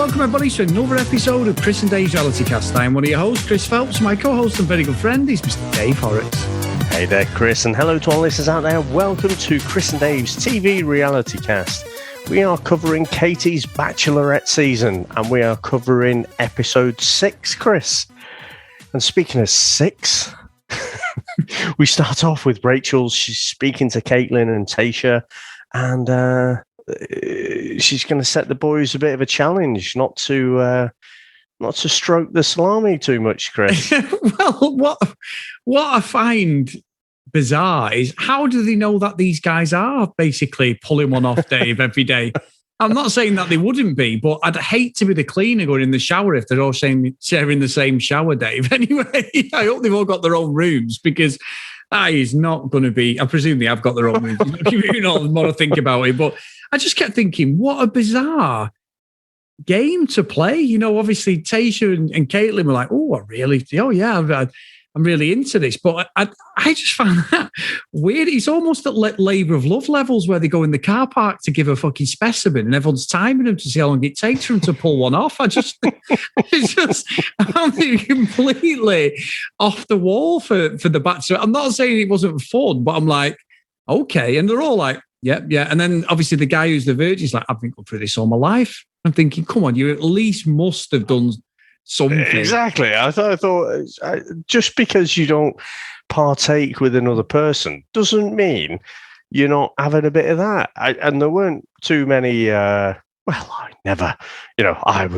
Welcome everybody to another episode of Chris and Dave's Reality Cast. I am one of your hosts, Chris Phelps. My co-host and very good friend is Mr. Dave Horrocks. Hey there, Chris, and hello to all listeners out there. Welcome to Chris and Dave's TV Reality Cast. We are covering Katie's Bachelorette season, and we are covering episode 6, Chris. And speaking of 6, we start off with Rachel. She's speaking to Caitlin and Tasha, and she's going to set the boys a bit of a challenge, not to stroke the salami too much, Chris. Well, what I find bizarre is how do they know that these guys are basically pulling one off Dave every day? I'm not saying that they wouldn't be, but I'd hate to be the cleaner going in the shower if they're all sharing the same shower, Dave. Anyway, I hope they've all got their own rooms because that is not going to be. I presume they have got their own rooms. You know, the more I think about it, but I just kept thinking, what a bizarre game to play. You know, obviously Tasha and Caitlin were like, I'm really into this. But I just found that weird. It's almost at Labour of Love levels where they go in the car park to give a fucking specimen and everyone's timing them to see how long it takes for them to pull one off. I found it completely off the wall for the Bachelor. I'm not saying it wasn't fun, but I'm like, okay. And they're all like, yeah. And then obviously the guy who's the virgin is like, I've been going through this all my life. I'm thinking, come on, you at least must have done something. Exactly. I thought just because you don't partake with another person doesn't mean you're not having a bit of that. And there weren't too many. I would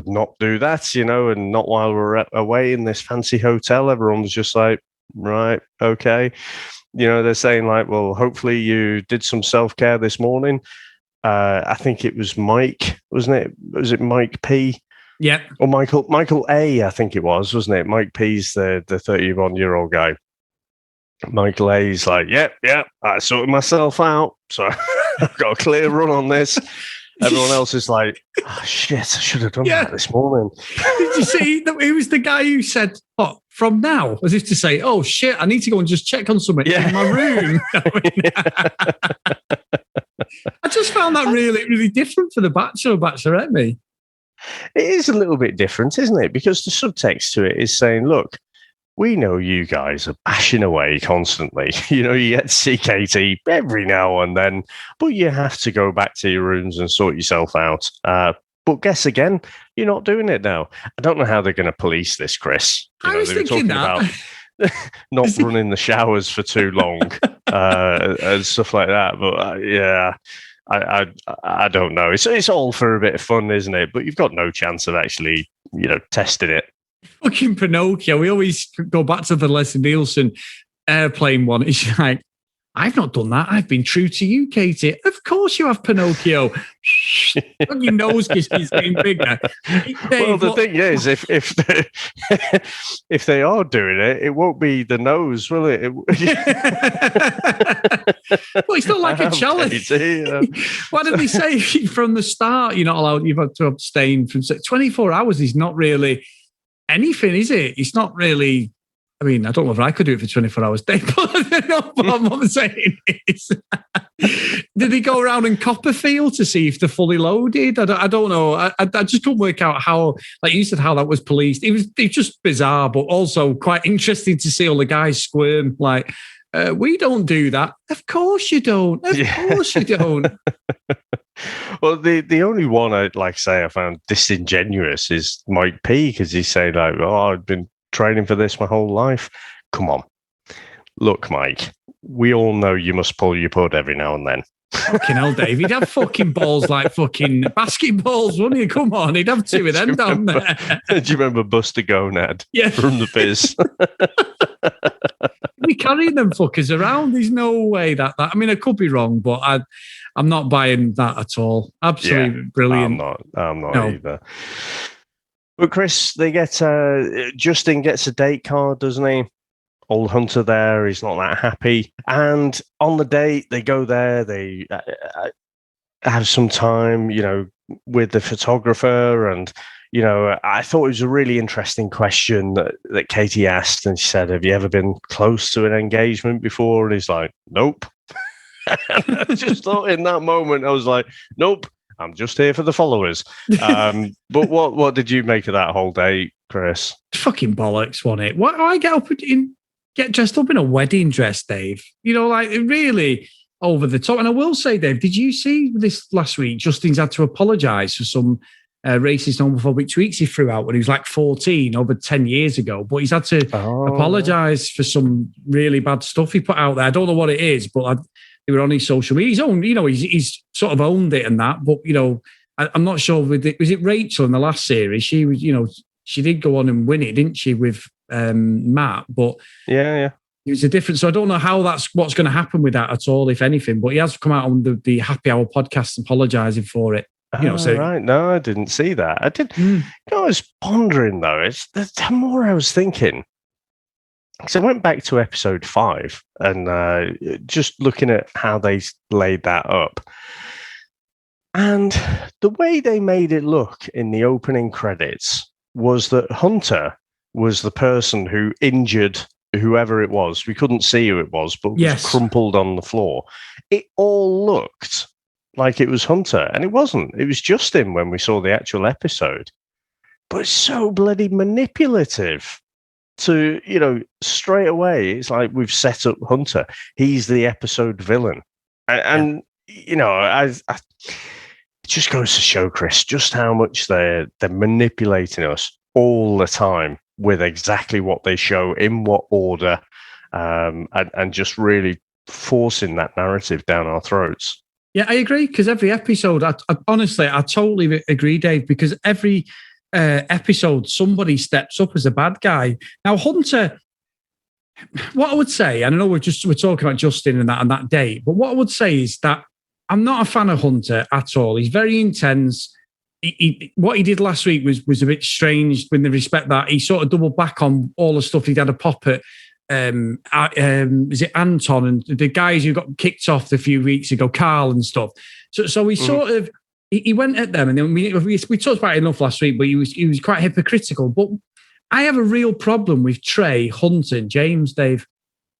not do that. And not while we're away in this fancy hotel. Everyone was just like, right, okay. They're saying like, well, hopefully you did some self-care this morning. I think it was Mike, wasn't it? Was it Mike P? Yeah. Or Michael A, I think it was, wasn't it? Mike P's the 31-year-old guy. Michael A's like, yeah, I sorted myself out. So I've got a clear run on this. Everyone else is like, oh, shit, I should have done that this morning. Did you see? It was the guy who said, what, from now? As if to say, oh, shit, I need to go and just check on something in my room. I just found that really, really different for the Bachelor, Bachelorette, me. It is a little bit different, isn't it? Because the subtext to it is saying, look, we know you guys are bashing away constantly. You get to see Katie every now and then, but you have to go back to your rooms and sort yourself out. But guess again, you're not doing it now. I don't know how they're going to police this, Chris. I was thinking that. About not running the showers for too long and stuff like that. But I don't know. It's all for a bit of fun, isn't it? But you've got no chance of actually, testing it. Fucking Pinocchio. We always go back to the Leslie Nielsen airplane one. It's like, I've not done that. I've been true to you, Katie. Of course you have, Pinocchio. Your nose is getting bigger. Well, the thing is, if they are doing it, it won't be the nose, will it? Well, it's not like a challenge. Why did they say from the start you're not allowed? You've had to abstain from 24 hours. Is not really anything, is it? It's not really. I mean, I don't know if I could do it for 24 hours, Dave, but what I'm saying is, did he go around in Copperfield to see if they're fully loaded? I don't know. I just couldn't work out how, like you said, how that was policed. It was just bizarre, but also quite interesting to see all the guys squirm. Like, we don't do that. Of course you don't. Of course you don't. Well, the only one I found disingenuous is Mike P, because he's saying like, "Oh, I've been training for this my whole life." Come on, look, Mike. We all know you must pull your pud every now and then. Fucking hell, Dave. He'd have fucking balls like fucking basketballs, wouldn't he? Come on, he'd have two of them down there. Do you remember Buster Gonad from the Biz? Be carrying them fuckers around. There's no way that. I mean, I could be wrong, but I'm not buying that at all. Absolutely brilliant. I'm not either. But Chris, they get Justin gets a date card, doesn't he? Old Hunter there, he's not that happy. And on the date, they go there, they have some time, with the photographer. And, I thought it was a really interesting question that Katie asked. And she said, have you ever been close to an engagement before? And he's like, nope. I just thought in that moment, I was like, nope. I'm just here for the followers. But what did you make of that whole day, Chris? Fucking bollocks, wasn't it? Why do I get dressed up in a wedding dress, Dave? Like really over the top. And I will say, Dave, did you see this last week? Justin's had to apologise for some racist, homophobic tweets he threw out when he was like 14, over 10 years ago. But he's had to apologise for some really bad stuff he put out there. I don't know what it is, but they were on his social media. He's owned, he's sort of owned it and that. But I'm not sure. Was it Rachel in the last series? She was, she did go on and win it, didn't she, with Matt? But yeah. It was a different. So I don't know how what's going to happen with that at all, if anything. But he has come out on the Happy Hour podcast apologising for it. Right. No, I didn't see that. I did. I was pondering though. It's the more I was thinking. So I went back to episode 5 and just looking at how they laid that up. And the way they made it look in the opening credits was that Hunter was the person who injured whoever it was. We couldn't see who it was, but was crumpled on the floor. It all looked like it was Hunter, and it wasn't. It was Justin when we saw the actual episode. But it's so bloody manipulative to, straight away, it's like we've set up Hunter. He's the episode villain. And it just goes to show, Chris, just how much they're manipulating us all the time with exactly what they show, in what order, and just really forcing that narrative down our throats. Yeah, I agree, because every episode, I honestly, I totally agree, Dave, because every episode, somebody steps up as a bad guy. Now, Hunter, what I would say, and I know we're talking about Justin and that date, but what I would say is that I'm not a fan of Hunter at all. He's very intense. What he did last week was a bit strange in the respect that he sort of doubled back on all the stuff he'd had a pop at. Is it Anton and the guys who got kicked off a few weeks ago, Carl and stuff. So he sort of he went at them, and then we talked about it enough last week. But he was quite hypocritical. But I have a real problem with Trey, Hunter, and James, Dave.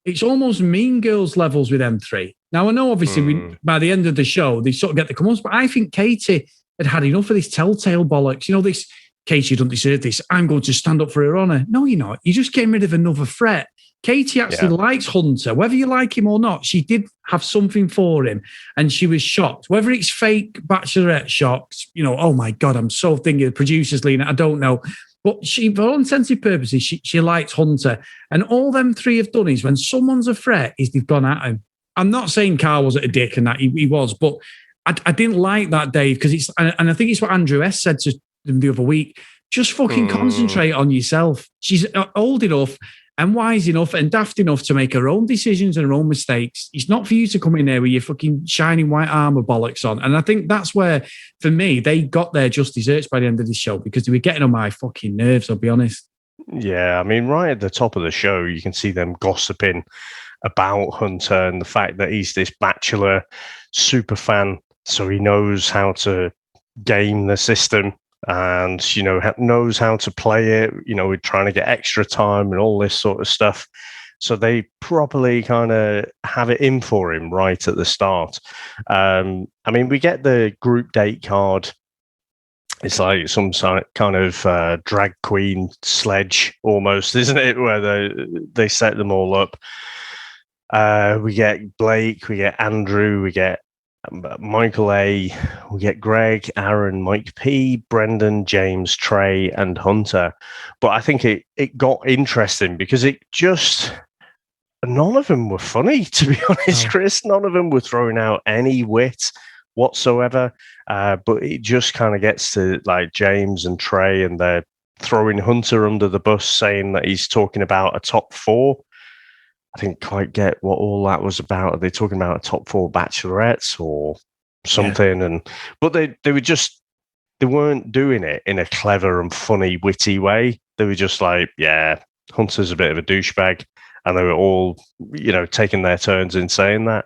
It's almost Mean Girls levels with them three. Now I know, obviously, by the end of the show they sort of get the comeuppance, but I think Katie had enough of this telltale bollocks. This, Katie, you don't deserve this. I'm going to stand up for her honour. No, you're not. You just getting rid of another threat. Katie actually likes Hunter. Whether you like him or not, she did have something for him, and she was shocked. Whether it's fake Bachelorette shocks, oh my God, I'm so thinking the producers, Lena, I don't know. But she, for all intents and purposes, she likes Hunter. And all them three have done is when someone's a threat, is they've gone at him. I'm not saying Carl was a dick and that he was, but I didn't like that, Dave, because and I think it's what Andrew S. said to them the other week. Just fucking concentrate on yourself. She's old enough and wise enough and daft enough to make her own decisions and her own mistakes. It's not for you to come in there with your fucking shining white armor bollocks on. And I think that's where, for me, they got their just desserts by the end of this show, because they were getting on my fucking nerves, I'll be honest. Yeah, I mean, right at the top of the show, you can see them gossiping about Hunter and the fact that he's this Bachelor super fan, so he knows how to game the system and, knows how to play it, with trying to get extra time and all this sort of stuff. So they properly kind of have it in for him right at the start. I mean, we get the group date card. It's like some kind of drag queen sledge almost, isn't it? Where they set them all up. We get Blake, we get Andrew, we get Michael A, we get Greg, Aaron, Mike P, Brendan, James, Trey, and Hunter. But I think it got interesting because none of them were funny, to be honest, Chris. None of them were throwing out any wit whatsoever. But it just kind of gets to like James and Trey, and they're throwing Hunter under the bus, saying that he's talking about a top 4. I didn't quite get what all that was about. Are they talking about a top 4 bachelorettes or something? Yeah. But they weren't doing it in a clever and funny, witty way. They were just like, yeah, Hunter's a bit of a douchebag. And they were all, taking their turns in saying that.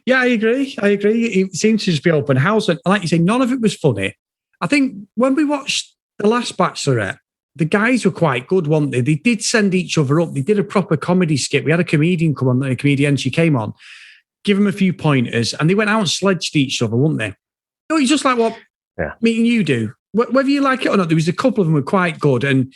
Yeah, I agree. It seemed to just be open house. And like you say, none of it was funny. I think when we watched the last Bachelorette, the guys were quite good, weren't they? They did send each other up. They did a proper comedy skit. We had a comedian come on, a comedian, she came on, give them a few pointers, and they went out and sledged each other, weren't they? No, it's just like what Yeah. Me and you do. Whether you like it or not, there was a couple of them were quite good. And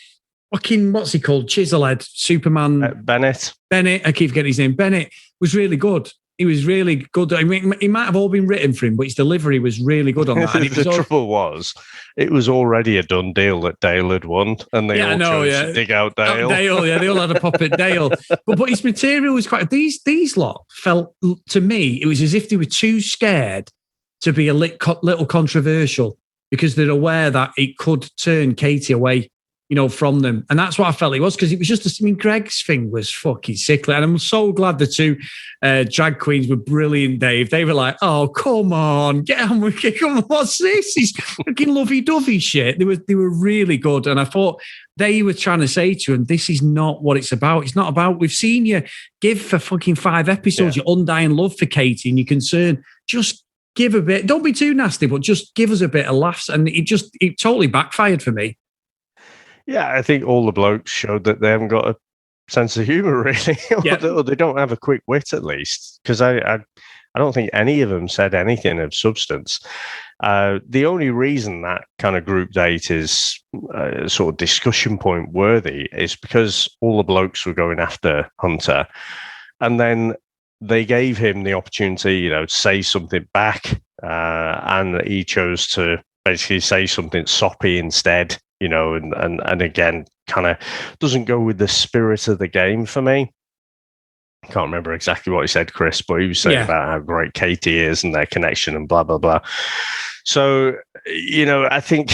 fucking, what's he called? Chiselhead, Superman. Bennett. I keep forgetting his name. Bennett was really good. He was really good. I mean, it might have all been written for him, but his delivery was really good on that. And The trouble was, it was already a done deal that Dale had won, and they all chose to dig out Dale. They all had a pop at Dale. But his material was quite... These lot felt, to me, it was as if they were too scared to be a little controversial because they're aware that it could turn Katie away, from them. And that's what I felt it was, because it was just, Greg's thing was fucking sickly. And I'm so glad the two drag queens were brilliant, Dave. They were like, oh, come on, get on with it. Come on, what's this? It's fucking lovey-dovey shit. They were really good. And I thought they were trying to say to him, this is not what it's about. It's not about, we've seen you give for fucking 5 episodes, your undying love for Katie and your concern. Just give a bit. Don't be too nasty, but just give us a bit of laughs. And it totally backfired for me. Yeah, I think all the blokes showed that they haven't got a sense of humour, really. Or they don't have a quick wit, at least. Because I don't think any of them said anything of substance. The only reason that kind of group date is sort of discussion point worthy is because all the blokes were going after Hunter. And then they gave him the opportunity, to say something back. And he chose to basically say something soppy instead. And again, kind of doesn't go with the spirit of the game for me. I can't remember exactly what he said, Chris, but he was saying about how great Katie is and their connection and blah, blah, blah. So, I think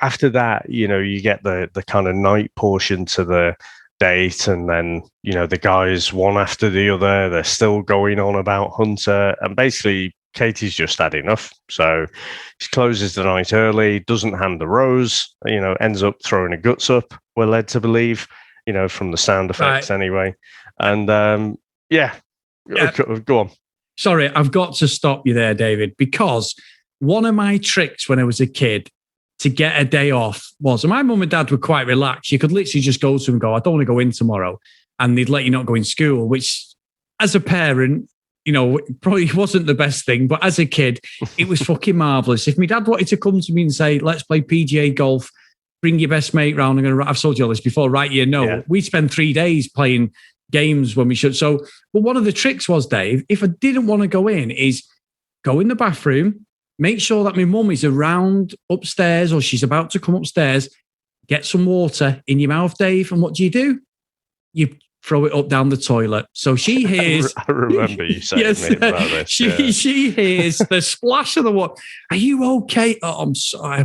after that, you get the kind of night portion to the date, and then, the guys, one after the other, they're still going on about Hunter, and basically Katie's just had enough. So she closes the night early, doesn't hand the rose, ends up throwing her guts up, we're led to believe, from the sound effects anyway. And go on. Sorry, I've got to stop you there, David, because one of my tricks when I was a kid to get a day off was, and my mum and dad were quite relaxed. You could literally just go to them and go, I don't want to go in tomorrow. And they'd let you not go in school, which as a parent, probably wasn't the best thing, but as a kid, it was fucking marvellous. If my dad wanted to come to me and say, let's play PGA golf, bring your best mate round, I've told you all this before, we'd spend 3 days playing games when we should. So, but one of the tricks was, Dave, if I didn't want to go in, is go in the bathroom, make sure that my mum is around upstairs or she's about to come upstairs, get some water in your mouth, Dave, and what do? You throw it up down the toilet. So she hears... I remember you saying about this. She hears the splash of the water. Are you okay? Oh, I'm sorry.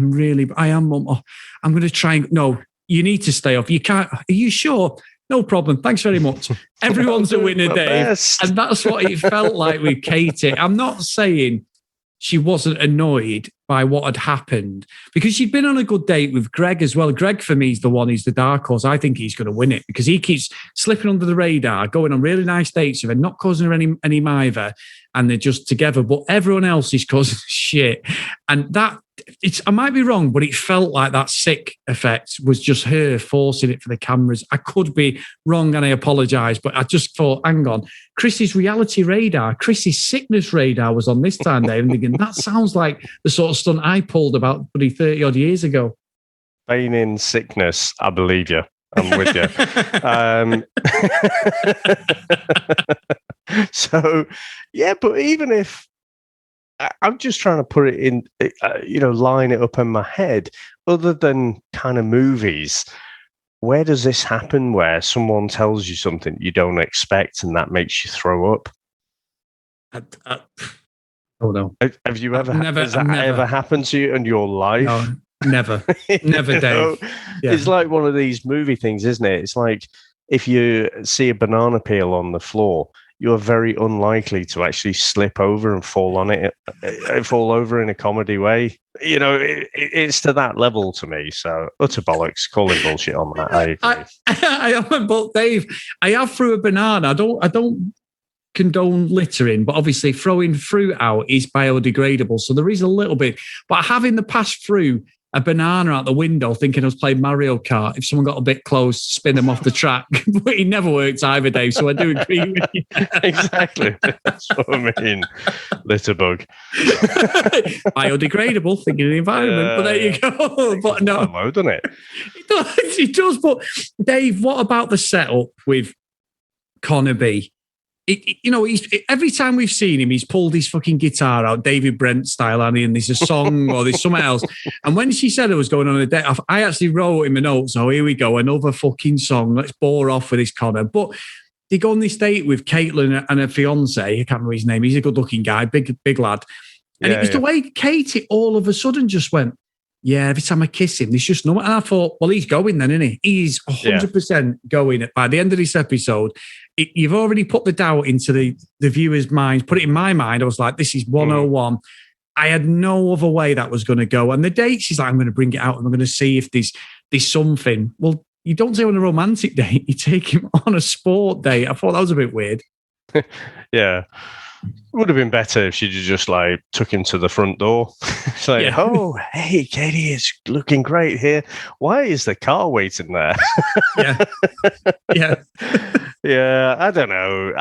I am, Mum. Oh, I'm going to try and... No, you need to stay off. You can't... Are you sure? No problem. Thanks very much. Everyone's a winner, Dave. Best. And that's what it felt like with Katie. I'm not saying she wasn't annoyed by what had happened, because she'd been on a good date with Greg as well. Greg, for me, is the one who's the dark horse. I think he's going to win it because he keeps slipping under the radar, going on really nice dates with her, not causing her any mither, and they're just together. But everyone else is causing shit. And I might be wrong, but it felt like that sick effect was just her forcing it for the cameras. I could be wrong, and I apologise, but I just thought, hang on, Chris's reality radar, Chris's sickness radar was on this time, Dave. And thinking, that sounds like the sort of stunt I pulled about 30 odd years ago. Feigning sickness, I believe you. I'm with you. So, yeah, but even if I'm just trying to put it in, line it up in my head, other than kind of movies, where does this happen where someone tells you something you don't expect and that makes you throw up? Oh, no. Have you ever, has that ever happened to you in your life? No, never. Never, Dave. Yeah. It's like one of these movie things, isn't it? It's like if you see a banana peel on the floor, you're very unlikely to actually slip over and fall over in a comedy way. It's to that level to me. So utter bollocks, calling bullshit on that. I agree. I haven't, but Dave, I have threw a banana. I don't condone littering, but obviously throwing fruit out is biodegradable. So there is a little bit, but having the pass through a banana out the window thinking I was playing Mario Kart if someone got a bit close, spin them off the track. But it never works either, Dave, so I do agree with you. Exactly. That's what I mean. Litterbug. Biodegradable, thinking of the environment. But there you go. But no. Low, doesn't it? It does. But Dave, what about the setup with Connor B? Every time we've seen him, he's pulled his fucking guitar out, David Brent style, and there's a song or there's something else. And when she said it was going on a date, I actually wrote in my notes, oh, here we go, another fucking song. Let's bore off with this Connor. But they go on this date with Caitlin and her fiance. I can't remember his name. He's a good-looking guy, big lad. And it was the way Katie all of a sudden just went, yeah, every time I kiss him, there's just no. And I thought, well, he's going then, isn't he? He's 100% going. By the end of this episode, you've already put the doubt into the viewer's mind. Put it in my mind. I was like, this is 101. I had no other way that was going to go. And the date, she's like, I'm going to bring it out and I'm going to see if there's something. Well, you don't say on a romantic date, you take him on a sport date. I thought that was a bit weird. Yeah. It would have been better if she'd just like took him to the front door. It's like, oh, hey, Katie, it's looking great here. Why is the car waiting there? Yeah, I don't know.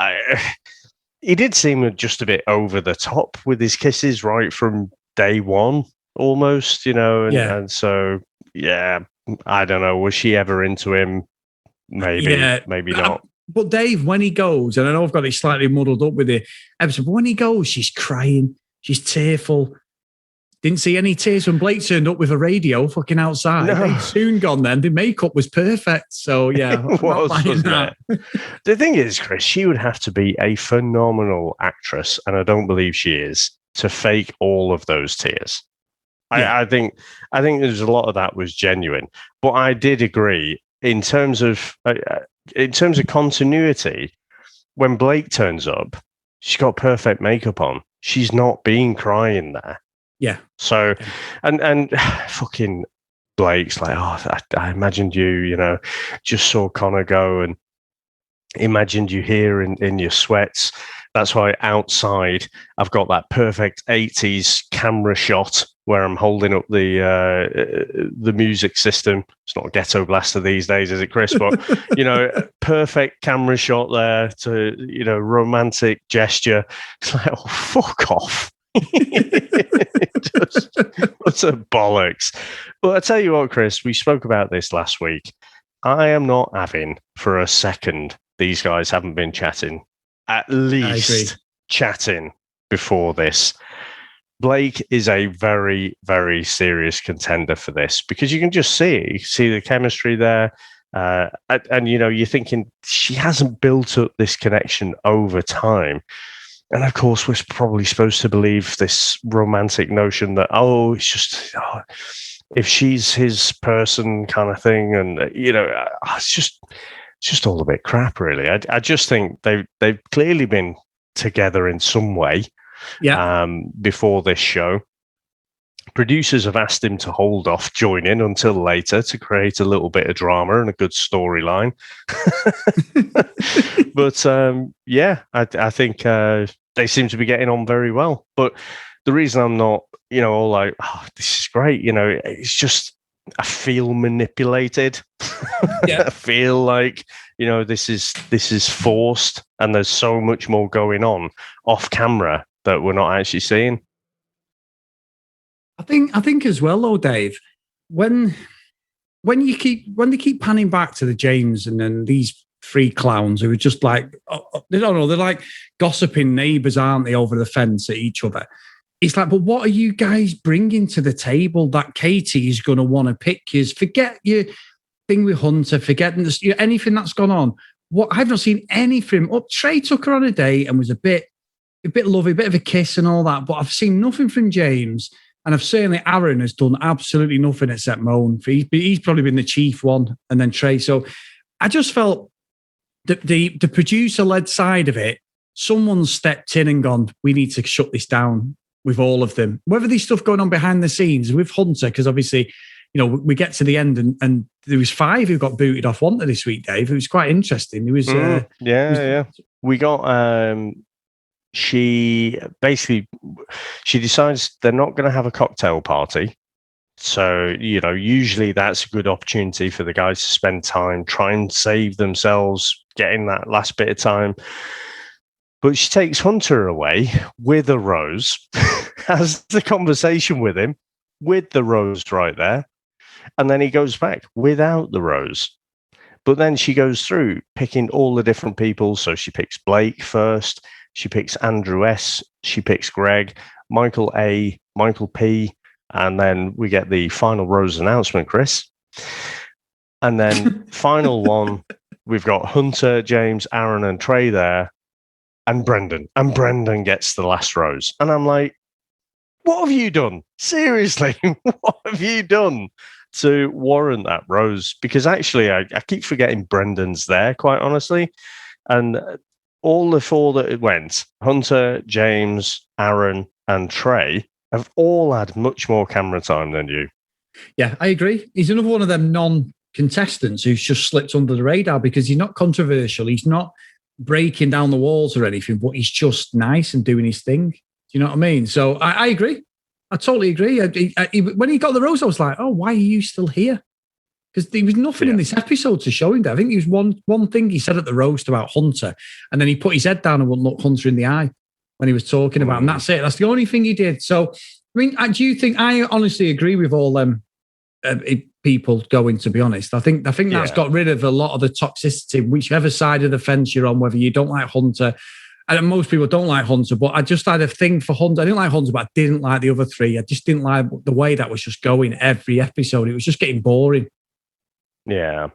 He did seem just a bit over the top with his kisses right from day one, almost, and so, yeah, I don't know. Was she ever into him? Maybe, maybe not. But Dave, when he goes, and I know I've got it slightly muddled up with the episode, but when he goes, she's crying, she's tearful. Didn't see any tears when Blake turned up with a radio fucking outside. No. They'd soon gone then. The makeup was perfect. So, yeah. Wasn't it? The thing is, Chris, she would have to be a phenomenal actress, and I don't believe she is, to fake all of those tears. Yeah. I think there's a lot of that was genuine. But I did agree in terms of continuity, when Blake turns up, she's got perfect makeup on. She's not being crying there. Yeah. So, and fucking Blake's like, oh, I imagined you, just saw Connor go and imagined you here in your sweats. That's why outside I've got that perfect 80s camera shot where I'm holding up the music system. It's not a ghetto blaster these days, is it, Chris? But, perfect camera shot there to, romantic gesture. It's like, oh, fuck off. What's a bollocks? But I tell you what, Chris, we spoke about this last week. I am not having for a second these guys haven't been chatting. At least chatting before this. Blake is a very, very serious contender for this because you can just see the chemistry there. And you're thinking she hasn't built up this connection over time. And of course, we're probably supposed to believe this romantic notion that, it's just, if she's his person kind of thing. And, it's just all a bit crap, really. I just think they've clearly been together in some way before this show. Producers have asked him to hold off joining until later to create a little bit of drama and a good storyline. But I think they seem to be getting on very well. But the reason I'm not, all like, this is great, it's just I feel manipulated. Yeah. I feel like, this is forced and there's so much more going on off camera that we're not actually seeing. I think as well though, Dave, when they keep panning back to the James and then these three clowns who are just like, they don't know, they're like gossiping neighbours, aren't they, over the fence at each other. It's like, but what are you guys bringing to the table that Katie is going to want to pick you? Forget your thing with Hunter, forgetting this, anything that's gone on. What I've not seen anything. Trey took her on a date and was a bit lovely, a bit of a kiss and all that, but I've seen nothing from James. And I've certainly, Aaron has done absolutely nothing except moan. He's probably been the chief one, and then Trey. So I just felt the producer-led side of it, someone stepped in and gone, we need to shut this down with all of them. Whether there's stuff going on behind the scenes with Hunter, because obviously, we get to the end and there was 5 who got booted off Wanted this week, Dave. It was quite interesting. It was... We got... She decides they're not going to have a cocktail party So, usually that's a good opportunity for the guys to spend time, try and save themselves, getting that last bit of time. But she takes Hunter away with a rose, has the conversation with him with the rose right there, and then he goes back without the rose. But then she goes through picking all the different people. So she picks Blake first, she picks Andrew S, she picks Greg, Michael A, Michael P, and then we get the final rose announcement, Chris. And then final one, we've got Hunter, James, Aaron, and Trey there, and Brendan. And Brendan gets the last rose. And I'm like, what have you done? Seriously, what have you done to warrant that rose? Because actually, I keep forgetting Brendan's there, quite honestly. And all the four that it went, Hunter, James, Aaron, and Trey, have all had much more camera time than you. Yeah, I agree. He's another one of them non-contestants who's just slipped under the radar because he's not controversial. He's not breaking down the walls or anything, but he's just nice and doing his thing. Do you know what I mean? So I agree. I totally agree. When he got the rose, I was like, oh, why are you still here? Because there was nothing in this episode to show him that. I think there was one thing he said at the roast about Hunter, and then he put his head down and wouldn't look Hunter in the eye when he was talking about him. That's it. That's the only thing he did. So, I mean, do you think, I honestly agree with all them people going, to be honest. I think that's got rid of a lot of the toxicity, whichever side of the fence you're on, whether you don't like Hunter. And most people don't like Hunter, but I just had a thing for Hunter. I didn't like Hunter, but I didn't like the other three. I just didn't like the way that was just going every episode. It was just getting boring. Yeah,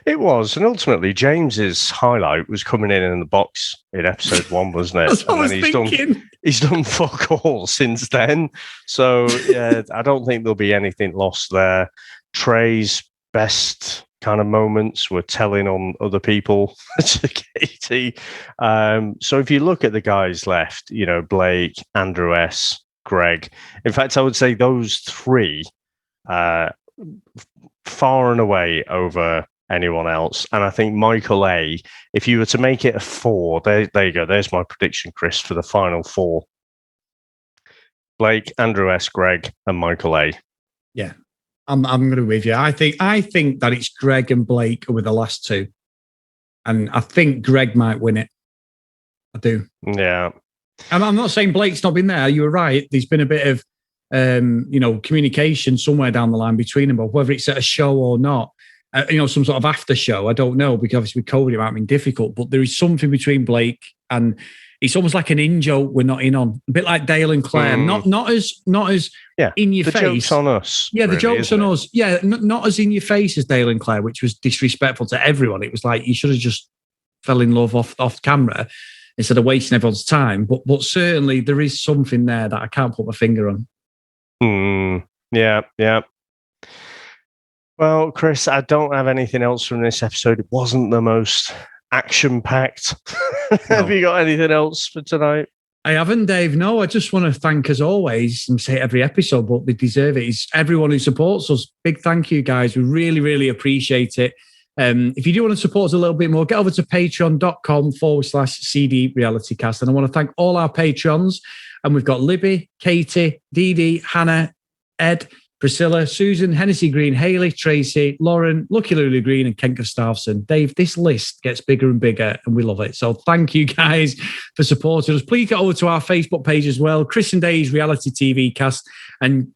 it was. And ultimately, James's highlight was coming in the box in episode 1, wasn't it? That's what I was thinking. He's done fuck all since then. So, yeah, I don't think there'll be anything lost there. Trey's best kind of moments were telling on other people to Katie. So if you look at the guys left, Blake, Andrew S, Greg. In fact, I would say those three far and away over anyone else. And I think Michael A, if you were to make it a 4, there you go. There's my prediction, Chris, for the final 4. Blake, Andrew S, Greg, and Michael A. Yeah. I'm going to be with you. I think that it's Greg and Blake with the last two, and I think Greg might win it. I do. Yeah. I'm not saying Blake's not been there. You were right. There's been a bit of communication somewhere down the line between them, but whether it's at a show or not, some sort of after show, I don't know, because obviously with COVID it might have been difficult. But there is something between Blake and. It's almost like an in-joke we're not in on. A bit like Dale and Claire. Not as in your face. The joke's on us. Yeah, the joke's on us. Yeah, not as in your face as Dale and Claire, which was disrespectful to everyone. It was like you should have just fell in love off camera instead of wasting everyone's time. But certainly there is something there that I can't put my finger on. Yeah. Well, Chris, I don't have anything else from this episode. It wasn't the most action-packed. No. Have you got anything else for tonight? I haven't, Dave. No, I just want to thank, as always, and say every episode, but they deserve it. It's everyone who supports us. Big thank you, guys. We really, really appreciate it. If you do want to support us a little bit more, get over to patreon.com/CD RealityCast. And I want to thank all our patrons. And we've got Libby, Katie, Dee Dee, Hannah, Ed, Priscilla, Susan, Hennessy Green, Hayley, Tracy, Lauren, Lucky Lulu Green, and Ken Gustafson. Dave, this list gets bigger and bigger, and we love it. So thank you guys for supporting us. Please get over to our Facebook page as well, Chris and Dave's Reality TV Cast, and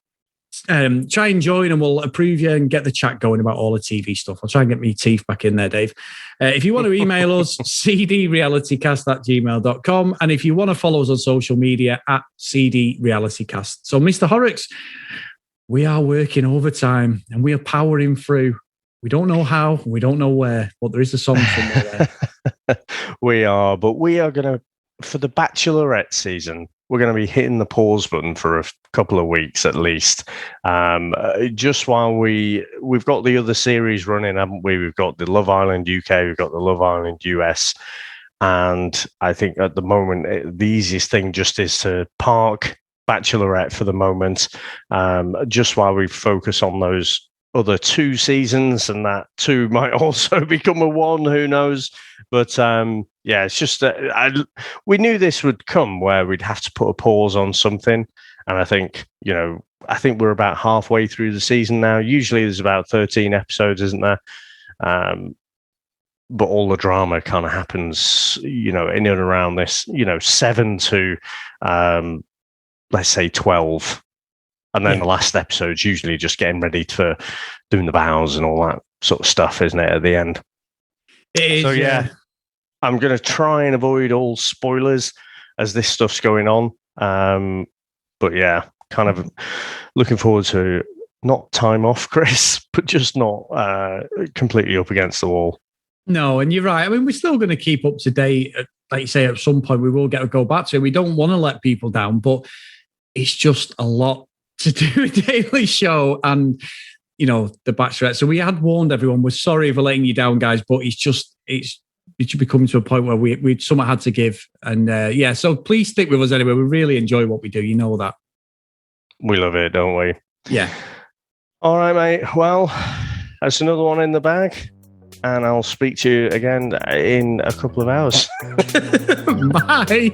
try and join, and we'll approve you and get the chat going about all the TV stuff. I'll try and get my teeth back in there, Dave. If you want to email us, cdrealitycast@gmail.com. And if you want to follow us on social media, @cdrealitycast. So, Mr. Horrocks, we are working overtime and we are powering through. We don't know how, we don't know where, but there is a song somewhere there. We are going to, for the Bachelorette season, we're going to be hitting the pause button for a couple of weeks at least. Just while we've got the other series running, haven't we? We've got the Love Island UK, we've got the Love Island US. And I think at the moment, the easiest thing just is to park Bachelorette for the moment, just while we focus on those other 2 seasons, and that 2 might also become a 1, who knows. But it's just we knew this would come where we'd have to put a pause on something, and I think I think we're about halfway through the season now. Usually there's about 13 episodes, isn't there? But all the drama kind of happens, in and around this, 7 to, let's say 12. And then the last episode's usually just getting ready for doing the vows and all that sort of stuff, isn't it, at the end? It is, so, yeah. I'm going to try and avoid all spoilers as this stuff's going on. But yeah, kind of looking forward to not time off, Chris, but just not completely up against the wall. No, and you're right. I mean, we're still going to keep up to date. Like you say, at some point we will go back to it. We don't want to let people down, but it's just a lot to do a daily show and, the Bachelorette. So we had warned everyone, we're sorry for letting you down, guys, but it should be coming to a point where we somewhat had to give. And so please stick with us anyway. We really enjoy what we do. You know that. We love it, don't we? Yeah. All right, mate. Well, that's another one in the bag. And I'll speak to you again in a couple of hours. Bye.